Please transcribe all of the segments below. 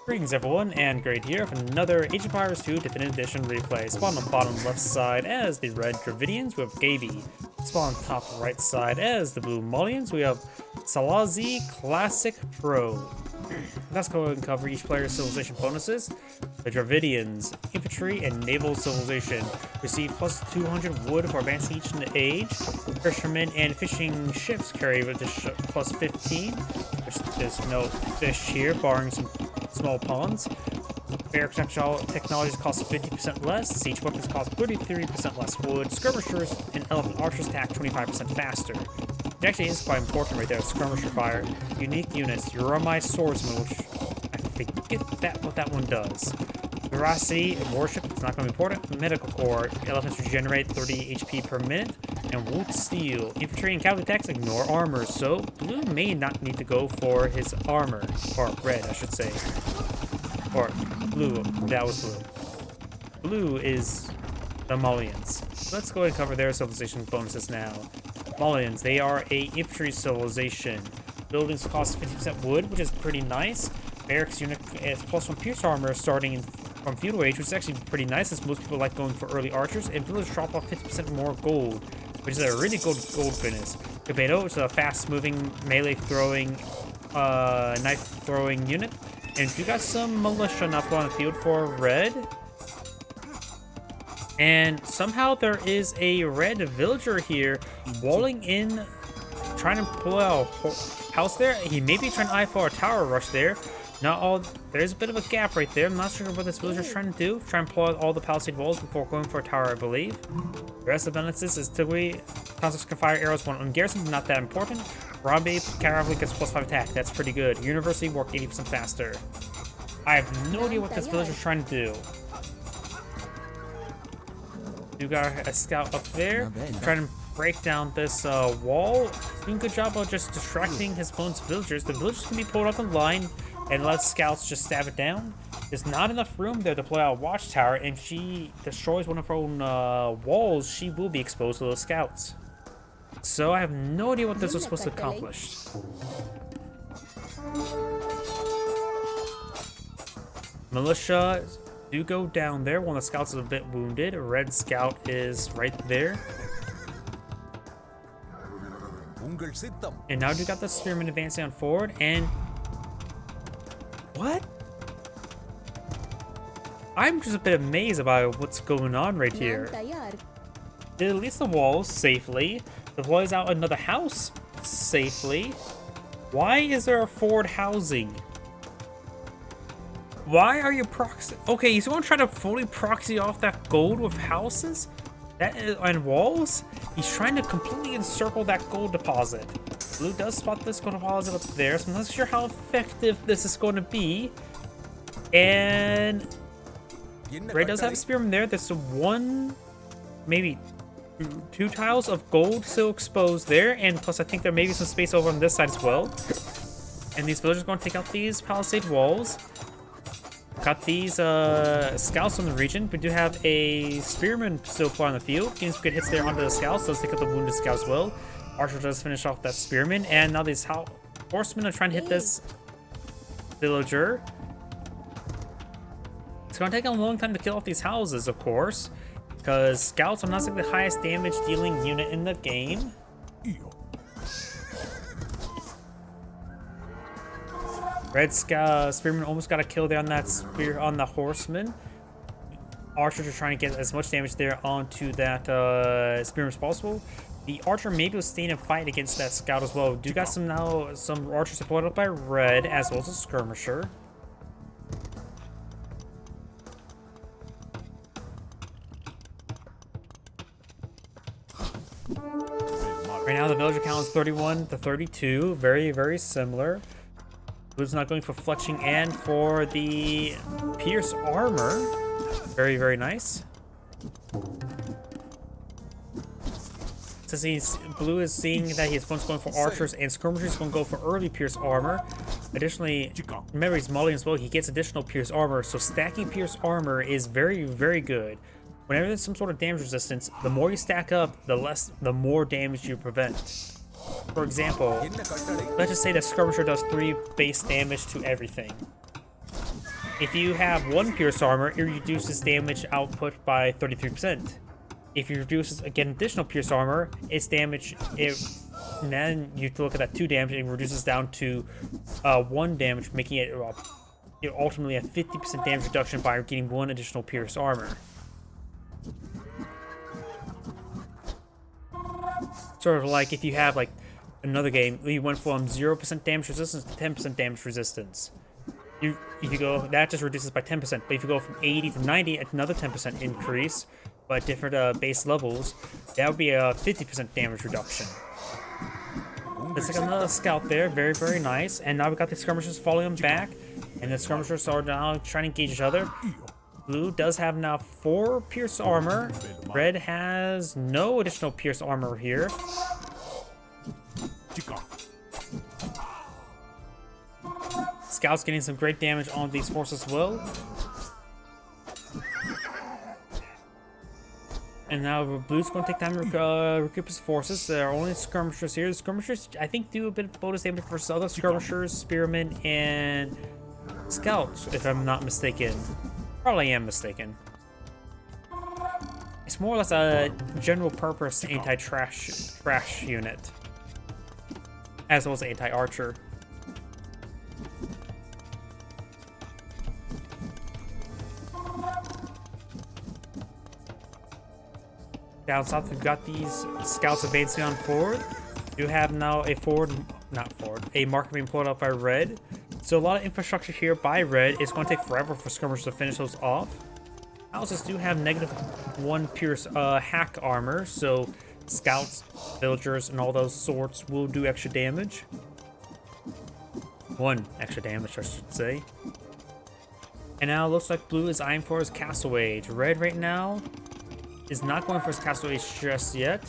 Greetings everyone, and Great here for another Age of Empires 2 Definitive Edition replay. Spawn on the bottom left side as the red Dravidians, we have Gabi. Spawn on top right side as the blue Malians, we have SalzZ Classicpro. Let's go ahead and cover each player's civilization bonuses. The Dravidians, infantry and naval civilization, receive plus 200 wood for advancing each in the age. Fishermen and fishing ships carry plus 15. There's no fish here, barring some small ponds. Air technologies cost 50% less. Siege weapons cost 33% less wood. Skirmishers and elephant archers attack 25% faster. It actually is quite important right there. Skirmisher fire. Unique units. Urumai swordsman, which I forget what that one does. Veracity and warship, it's not going to be important. Medical corps. Elephants regenerate 30 HP per minute. And wood steel. Infantry and cavalry attacks ignore armor, so blue may not need to go for his armor. Or red, I should say. Or blue. That was blue. Blue is the Malians. So let's go ahead and cover their civilization bonuses now. Malians, they are a infantry civilization. Buildings cost 50% wood, which is pretty nice. Barracks unit is +1 pierce armor starting from feudal age, which is actually pretty nice, as most people like going for early archers. And village drop off 50% more gold, which is a really good gold bonus. Gabi, which is a fast-moving, melee-throwing, knife-throwing unit. And you got some militia not on the field for red. And somehow there is a red villager here walling in, trying to pull out a house there. He may be trying to eye for a tower rush there. There's a bit of a gap right there. I'm not sure what this villager's trying to do. Try and pull out all the palisade walls before going for a tower, I believe. The rest of the bonuses is typically constructs can fire arrows on garrison, not that important. Robbie cavalry gets +5 attack. That's pretty good. University work 80% faster. I have no idea what this villager's trying to do. You got a scout up there trying to break down this wall. Doing a good job of just distracting his opponent's villagers. The villagers can be pulled up in line and let scouts just stab it down. There's not enough room there to play out a watchtower, and if she destroys one of her own walls, she will be exposed to those scouts. So I have no idea what this was supposed to accomplish. Militia do go down there. One of the scouts is a bit wounded. A red scout is right there. And now you got the spearmen advancing on forward, and what? I'm just a bit amazed about what's going on right here. They release the walls safely. Deploys out another house safely. Why is there a forward housing? Why are you proxy? Okay, he's going to try to fully proxy off that gold with houses and walls. He's trying to completely encircle that gold deposit. Blue does spot this gold deposit up there, so I'm not sure how effective this is going to be. And Red does have a spearman there. There's one, maybe two tiles of gold still exposed there, and plus I think there may be some space over on this side as well. And these villagers are going to take out these palisade walls. Got these scouts on the region. We do have a spearman still flying on the field. Getting some good hits there onto the scouts. Does take out the wounded scout as well. Archer does finish off that spearman, and now these horsemen are trying to hit this villager. It's going to take a long time to kill off these houses, of course, because scouts are not like the highest damage dealing unit in the game. Red spearman almost got a kill there on that spear on the horseman. Archers are trying to get as much damage there onto that spearman as possible. The archer may be able to stay in and fight against that scout as well. Do got some archers supported up by red as well as a skirmisher. Right now the villager count is 31 to 32. Very, very similar. Blue's not going for fletching and for the pierce armor. Very, very nice. Since Blue is seeing that his opponent's going for archers and skirmishers, going to go for early pierce armor. Additionally, remember he's Malian as well. He gets additional pierce armor, so stacking pierce armor is very, very good. Whenever there's some sort of damage resistance, the more you stack up, the more damage you prevent. For example, let's just say that Skirmisher does 3 base damage to everything. If you have 1 pierce armor, it reduces damage output by 33%. If you reduce again additional pierce armor, its damage and then you look at that 2 damage, it reduces down to 1 damage, making it ultimately a 50% damage reduction by getting 1 additional pierce armor. Sort of like if you have like another game, you went from 0% damage resistance to 10% damage resistance. If you go, that just reduces by 10%. But if you go from 80 to 90, it's another 10% increase, but different base levels, that would be a 50% damage reduction. Let's take another scout there, very, very nice. And now we got the skirmishers following him back, and the skirmishers are now trying to engage each other. Blue does have now 4 pierce armor. Red has no additional pierce armor here. Scout's getting some great damage on these forces as well. And now Blue's going to take time to recoup his forces. There are only skirmishers here. The skirmishers, I think, do a bit of bonus damage versus other skirmishers, spearmen, and scouts, if I'm not mistaken. Probably am mistaken. It's more or less a general purpose anti-trash unit, as well as anti-archer. Down south, we've got these scouts advancing on forward. You have now a marker being pulled up by red. So a lot of infrastructure here by red. It's going to take forever for skirmishers to finish those off. Houses do have -1 pierce hack armor, so scouts, villagers, and all those sorts will do extra damage. 1 extra damage, I should say. And now it looks like Blue is eyeing for his castle age. Red right now is not going for his castle age just yet.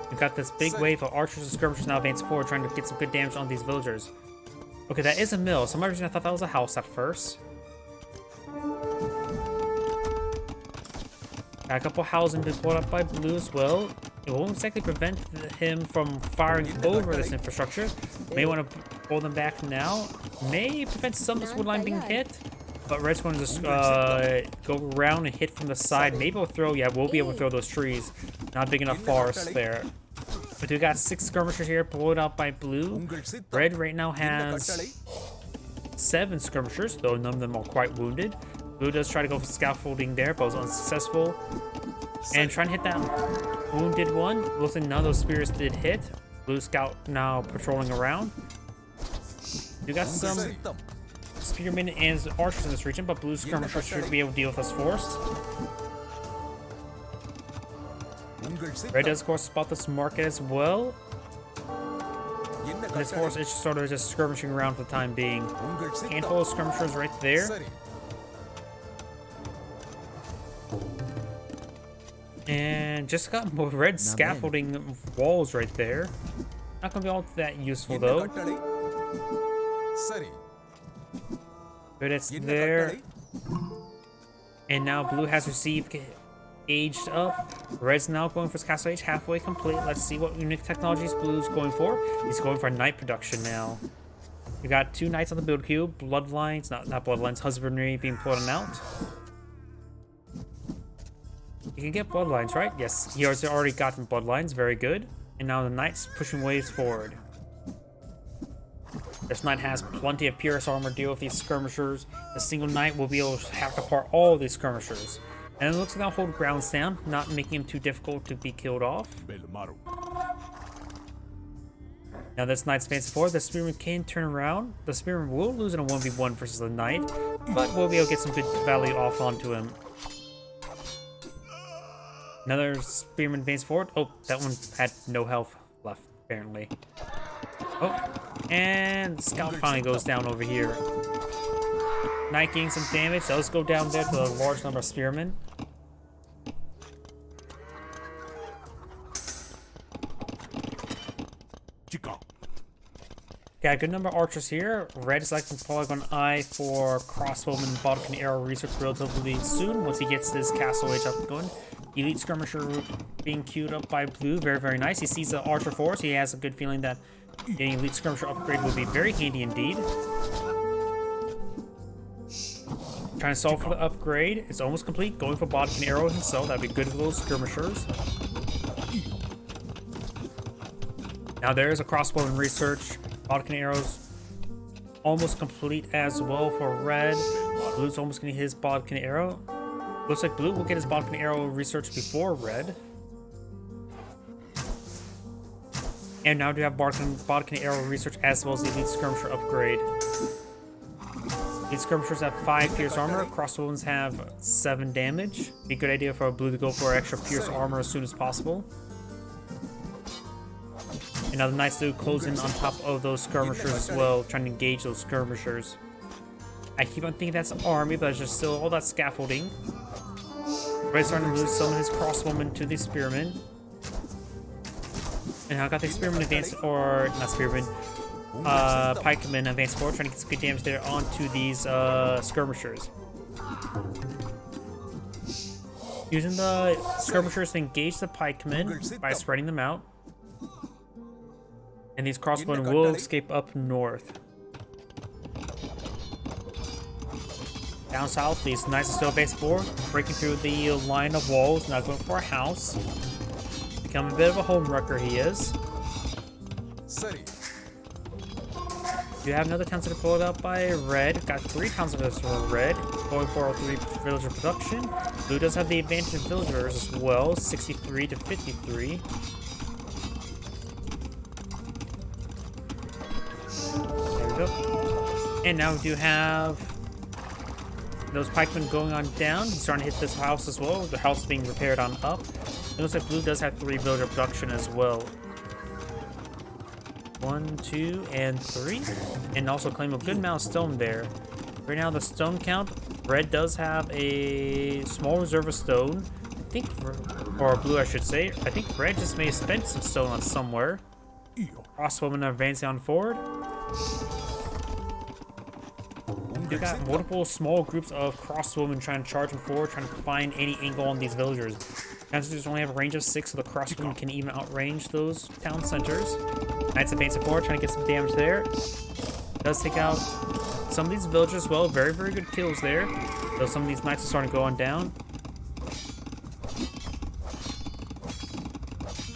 We've got this big wave of archers and skirmishers now advancing forward, trying to get some good damage on these villagers. Okay, that is a mill. For some reason I thought that was a house at first. Got a couple houses being pulled up by Blue as well. It won't exactly prevent him from firing over this infrastructure. May want to pull them back now. May prevent some of this wood line being hit. But Red's going to just go around and hit from the side. Maybe we'll throw, yeah, we'll be able to throw those trees. Not big enough forest there. But we got 6 skirmishers here pulled out by Blue. Red right now has 7 skirmishers, though none of them are quite wounded. Blue does try to go for scaffolding there, but was unsuccessful. And trying to hit that wounded one. Looks like none of those spears did hit. Blue scout now patrolling around. We got some spearmen and archers in this region, but Blue skirmishers should be able to deal with this force. Red does, of course, spot this market as well. And this force is sort of just skirmishing around for the time being. Handful of skirmishers right there. And just got more red scaffolding walls right there. Not gonna be all that useful though. But it's there. And now Blue has received aged up. Red's now going for his castle age, halfway complete. Let's see what unique technologies Blue's going for. He's going for night production now. We got 2 knights on the build queue. Bloodlines, not bloodlines, husbandry being put on out. You can get bloodlines, right? Yes, he has already gotten bloodlines. Very good. And now the knight's pushing waves forward. This knight has plenty of pierce armor to deal with these skirmishers. The single knight will be able to hack apart all these skirmishers. And it looks like they'll hold grounds down, not making him too difficult to be killed off. Now this knight's advancing forward. The spearman can turn around. The spearman will lose in a 1v1 versus the knight, but we'll be able to get some good value off onto him. Another spearman advances forward. Oh, that one had no health left, apparently. Oh, and the scout finally goes down over here. Knight getting some damage. Does go down there to a large number of spearmen. Got a good number of archers here. Red is likely probably going to eye for crossbowmen, bottom and arrow research relatively soon once he gets his castle age up and going. Elite skirmisher being queued up by Blue. Very, very nice. He sees the archer force. He has a good feeling that getting elite skirmisher upgrade will be very handy indeed. Trying to solve for the upgrade. It's almost complete. Going for Bodkin Arrow himself. That'd be good for those skirmishers. Now there is a crossbow in research. Bodkin Arrows almost complete as well for red. Blue's almost getting his Bodkin Arrow. Looks like blue will get his Bodkin Arrow research before red. And now do have Bodkin Arrow research as well as the Elite Skirmisher upgrade. These skirmishers have 5 pierce armor. Crossbows have 7 damage. Be a good idea for blue to go for extra pierce armor as soon as possible. And now the knights do close in on top of those skirmishers as well, trying to engage those skirmishers. I keep on thinking that's an army, but it's just still all that scaffolding. Red's starting to lose some of his crossbowmen to the spearmen. And I got the spearmen advanced, or not spearmen, pikemen advanced forward, trying to get some good damage there onto these skirmishers. Using the skirmishers to engage the pikemen by spreading them out. And these crossbowmen will escape up north. Down south, these knights are still base forward, breaking through the line of walls, now going for a house. Become a bit of a home wrecker, he is. You have another town center pulled out by red. Got 3 town centers for red, going for 3 villager production. Blue does have the advantage of villagers as well, 63 to 53. There we go. And now we do have those pikemen going on down. He's starting to hit this house as well. The house being repaired on up. It looks like blue does have 3 villager production as well. 1, 2, and 3. And also claim a good amount of stone there. Right now the stone count, red does have a small reserve of stone. I think, or blue I should say. I think red just may have spent some stone on somewhere. Crossbowmen are advancing on forward. You got multiple small groups of crossbowmen trying to charge them forward, trying to find any angle on these villagers. Town centers only have a range of 6, so the crossbowmen can even outrange those town centers. Knights advancing forward, trying to get some damage there. Does take out some of these villagers as well. Very, very good kills there. Though some of these knights are starting to go on down.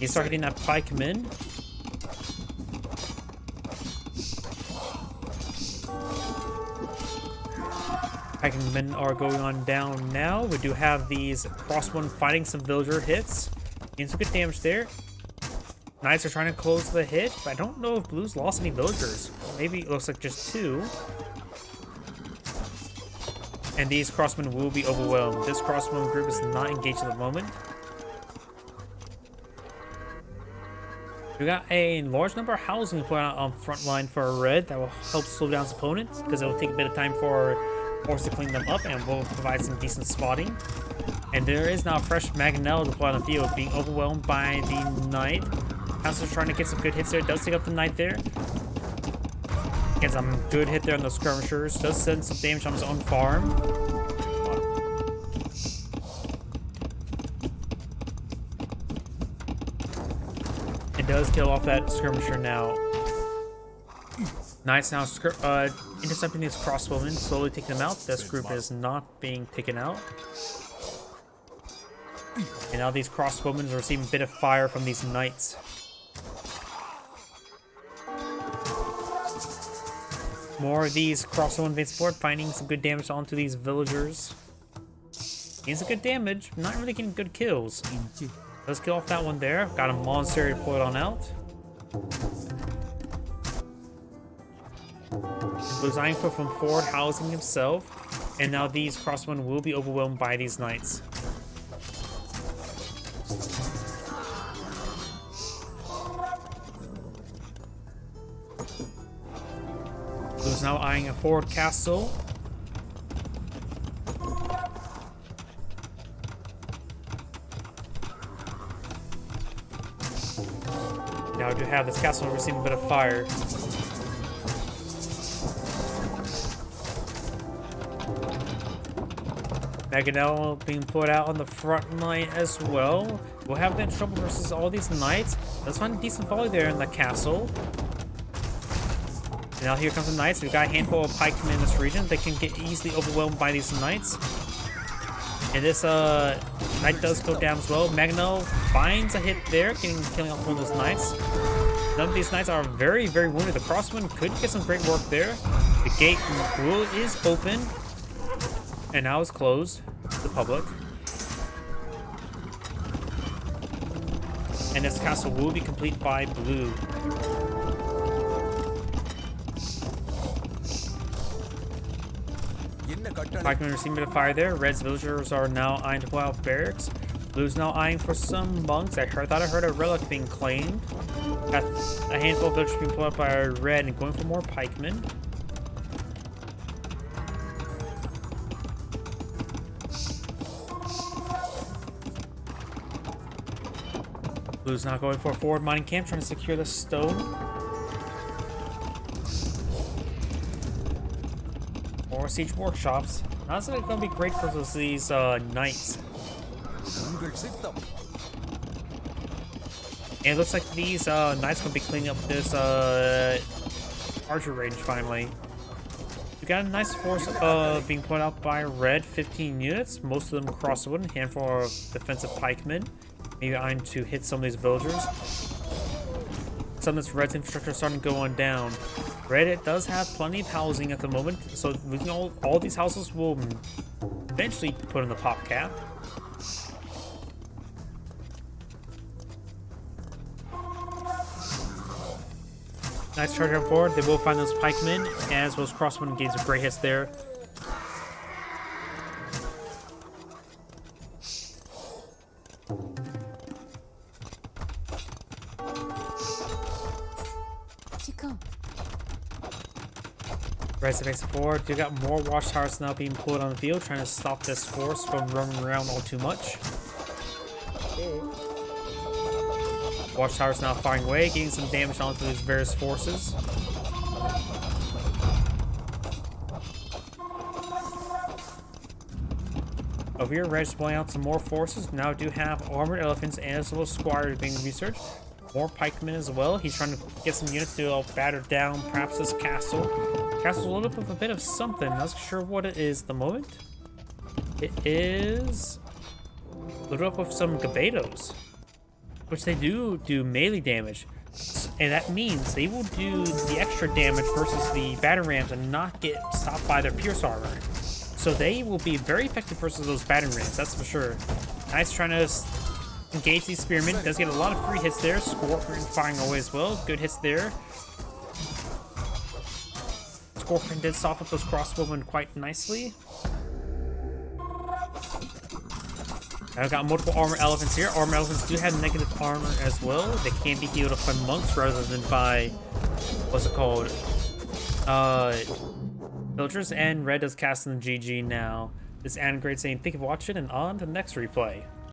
You start hitting that pikeman. Pikemen are going on down now. We do have these crossbowmen fighting some villager hits. Getting some good damage there. Knights are trying to close the hit, but I don't know if blue's lost any villagers. Maybe it looks like just 2. And these crossbowmen will be overwhelmed. This crossbowman group is not engaged at the moment. We got a large number of housing put out on front line for red. That will help slow down his opponents, because it will take a bit of time for force to clean them up, and will provide some decent spotting. And there is now a fresh Mangonel deployed on the field, being overwhelmed by the knight. Counselor's trying to get some good hits there. Does take up the knight there. Gets some good hit there on the skirmishers. Does send some damage on his own farm. It does kill off that skirmisher now. Knights now intercepting these crossbowmen, slowly taking them out. This group is not being taken out. And now these crossbowmen are receiving a bit of fire from these knights. More of these crossbowmen advance forward, finding some good damage onto these villagers. Getting some good damage, not really getting good kills. Let's kill off that one there. Got a monastery pulled on out. Blue's eyeing for from forward, housing himself. And now these crossbowmen will be overwhelmed by these knights. Blue's now eyeing a forward castle. Now to have this castle receiving a bit of fire. Mangonel being put out on the front line as well. We'll have them in trouble versus all these knights. Let's find a decent volley there in the castle. Now here comes the knights. We've got a handful of pikemen in this region. They can get easily overwhelmed by these knights. And this knight does go down as well. Magno finds a hit there, killing off one of those knights. None of these knights are very, very wounded. The crosswind could get some great work there. The gate is open. And now it's closed to the public. And this castle will be complete by blue. Pikemen receiving a fire there. Red's villagers are now eyeing to pull out barracks. Blue's now eyeing for some monks. I thought I heard a relic being claimed. Got a handful of villagers being pulled out by Red and going for more pikemen. Blue's now going for a forward mining camp, trying to secure the stone. More siege workshops. That's going to be great for these knights. And it looks like these knights going to be cleaning up this archer range finally. We got a nice force being put out by Red, 15 units, most of them crosswood, a handful of defensive pikemen. Maybe eyeing to hit some of these villagers. Some of this Red's infrastructure is starting to go on down. Red, it does have plenty of housing at the moment, so losing all these houses will eventually put in the pop cap. Nice charge up forward. They will find those pikemen, as well as crossmen gains some great hits there. Red's advancing forward. You got more watchtowers now being pulled on the field, trying to stop this force from running around all too much. Watchtowers now firing away, getting some damage onto these various forces. Over here, Red's pulling out some more forces. Now do have armored elephants as well as squires being researched. More pikemen as well. He's trying to get some units to batter down perhaps this castle. Castle's a little bit of a bit of something. Not sure what it is at the moment. It is loaded up with some Gabetos, which they do melee damage, and that means they will do the extra damage versus the battering rams and not get stopped by their pierce armor. So they will be very effective versus those battering rams, that's for sure. Nice trying to engage these spearmen. Does get a lot of free hits there. Scorpion firing away as well. Good hits there. Scorpion did soften up those crossbowmen quite nicely. I've got multiple armor elephants here. Armor elephants do have negative armor as well. They can be healed up by monks rather than by, what's it called? Villagers. And Red does cast in the GG now. This is Great saying thank you for watching and on to the next replay.